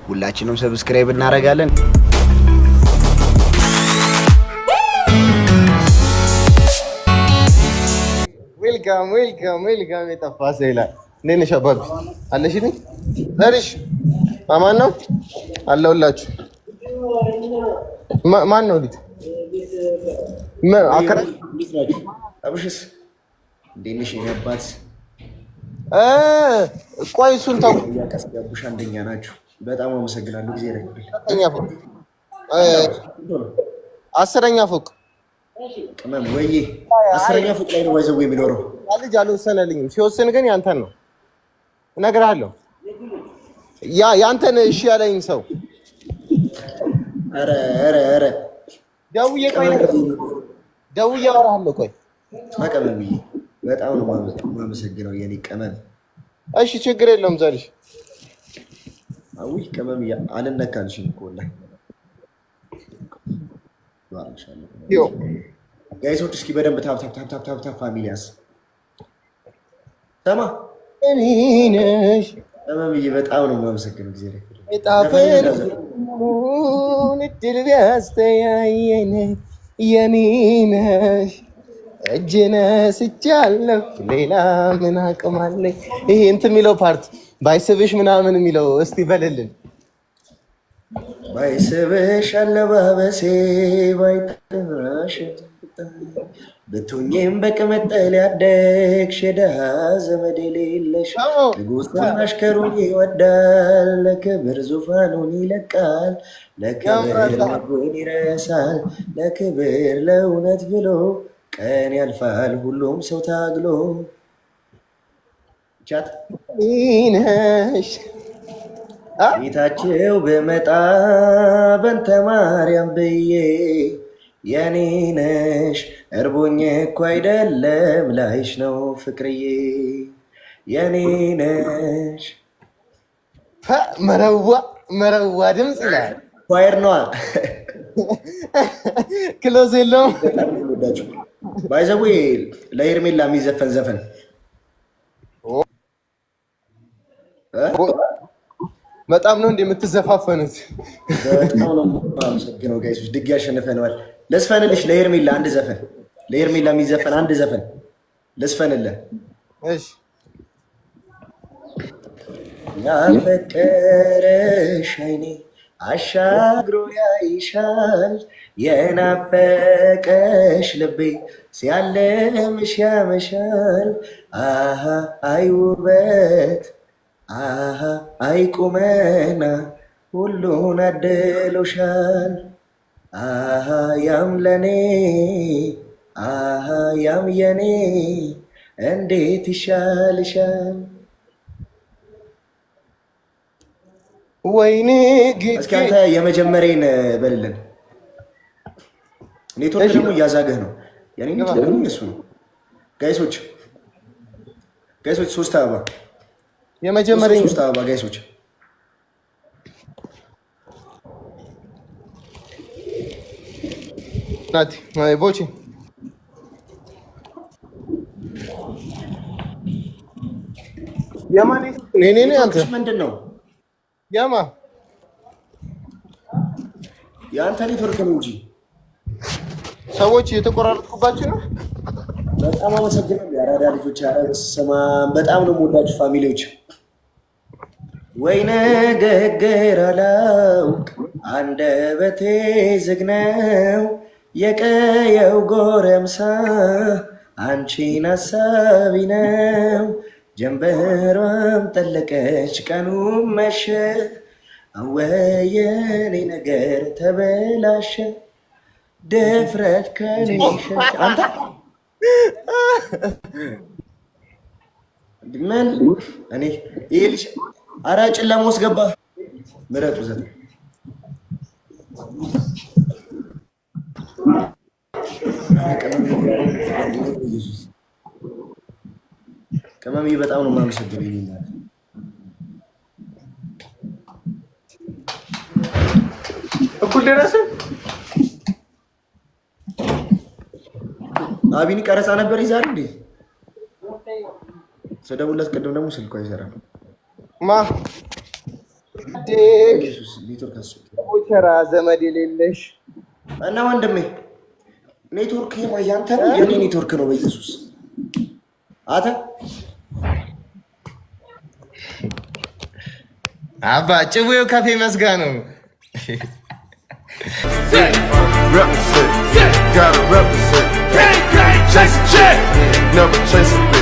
ሁላችንም ሰብስክራይብ እናደርጋለን። ዌልካም የጠፋ ሰው ይላል። እንዴት ነሽ አባቢ? አለሽልኝ? ዘርሽ ማን ነው? አለሁላችሁ። ማን ነው ልጅ? አብሽስ እንዴት ነሽ? የገባት ቆይ እሱን ተው። ያቀስጋቡሽ አንደኛ ናችሁ። በጣም አመሰግናለሁ። ጊዜ ላይ አስረኛ ፎቅ ቅመም ወይ 10ኛ ፎቅ ላይ ነው ወይዘው የሚኖረው። ልጅ አልወሰነልኝም። ሲወስን ግን ያንተን ነው እነግርሃለሁ። ያንተን እሺ ያለኝ ሰው ኧረ ደውዬ አወራሃለሁ። ቆይ ቅመም በጣም ነው የማመሰግነው የኔ ቅመም። እሺ ችግር የለውም ዘርሽ። አውይ ቅመም አልነካልሽም እኮ ወላሂ። ጋይሶች እስኪ በደንብ ታፕ ፋሚሊያስ ሰማ እኔነሽ ቅመምዬ በጣም ነው የማመሰግነው። ጊዜ ላይ ጣፈን እድል ቢያስተያየን የኔነሽ እጅ ነስቻለሁ ሌላ ምን አቅም አለኝ? ይሄ እንትን የሚለው ፓርት ባይስብሽ ምናምን የሚለው እስቲ በልልን። ባይስብሽ አለባበሴ ባይጠራሽ ብትሆኚም በቅምጥል ያደግሽ የደሃ ዘመድ የሌለሽ ንጉሥና አሽከሩን ይወዳል ለክብር ዙፋኑን ይለቃል ለክብር ልቡን ይረሳል ለክብር ለእውነት ብሎ ቀን ያልፋል ሁሉም ሰው ታግሎ። ቻት ነሽ ቤታቸው በመጣ በንተ ማርያም ብዬ የኔ ነሽ እርቦኝ እኮ አይደለም ላይሽ ነው ፍቅርዬ የኔ ነሽ። መረዋ ድምፅ ይላል ኳየር ነዋ። ክሎዝ የለውም። ባይዘዌ ለሄርሜላ የሚዘፈን ዘፈን በጣም ነው እንደምትዘፋፈኑት። በጣም ነው የማመሰግነው ጋይሶች። ድግ ያሸንፈነዋል። ለስፈንልሽ ለሄርሜላ አንድ ዘፈን፣ ለሄርሜላ የሚዘፈን አንድ ዘፈን ለስፈንልህ። እሺ ያፈቀረሽ አይኔ አሻግሮ ያይሻል የናፈቀሽ ልቤ ሲያለምሽ ያመሻል። አሃ አይ ውበት አሃ አይ ቁመና ሁሉን አድሎሻል። አሃ ያም ለኔ አሃ ያም የኔ እንዴት ይሻልሻል? ወይኔ እስኪ አንተ የመጀመሪያን በልልን። ኔትወርክ ደግሞ እያዛገህ ነው። ያኔ ኔትወርክ ነው እሱ ነው። ጋይሶች 3 አበባ የመጀመሪያን 3 አበባ ጋይሶች ናቲ ማይ ቦቺ የማን ነኝ አንተ ምንድን ነው ያማ የአንተ ኔትወርክ ነው እንጂ ሰዎች እየተቆራረጥኩባችሁ ነው። በጣም አመሰግናለሁ የአራዳ ልጆች። ኧረ በስመ አብ በጣም ነው የምወዳችሁ ፋሚሊዎች። ወይ ንግግር አላውቅ አንደበቴ ዝግ ነው የቀየው ጎረምሳ አንቺን አሳቢ ነው። ጀንበሯም ጠለቀች ቀኑም መሸ አወየኔ ነገር ተበላሸ ድፍረት ከኔ ሸሽ። አንተ ምን እኔ ይሄ ልጅ ኧረ ጨለማ ውስጥ ገባ። ምረጡ ዘት ቅመምዬ በጣም ነው የማመሰግነው። ይሄን እኩል ደረሰ። አቢኒ ቀረጻ ነበር ይዛል እንዴ? ስደውልለት ቅድም ደግሞ ስልኩ አይሰራም። ማ ያሳድግ ኔትወርክ ሞቸራ ዘመድ የሌለሽ እና ወንድሜ ኔትወርክ ያንተ ነው የኔ ኔትወርክ ነው በኢየሱስ አታ አባ ጭዌው ካፌ መስጋ ነው Represent, gotta represent. Chase a check, never chase a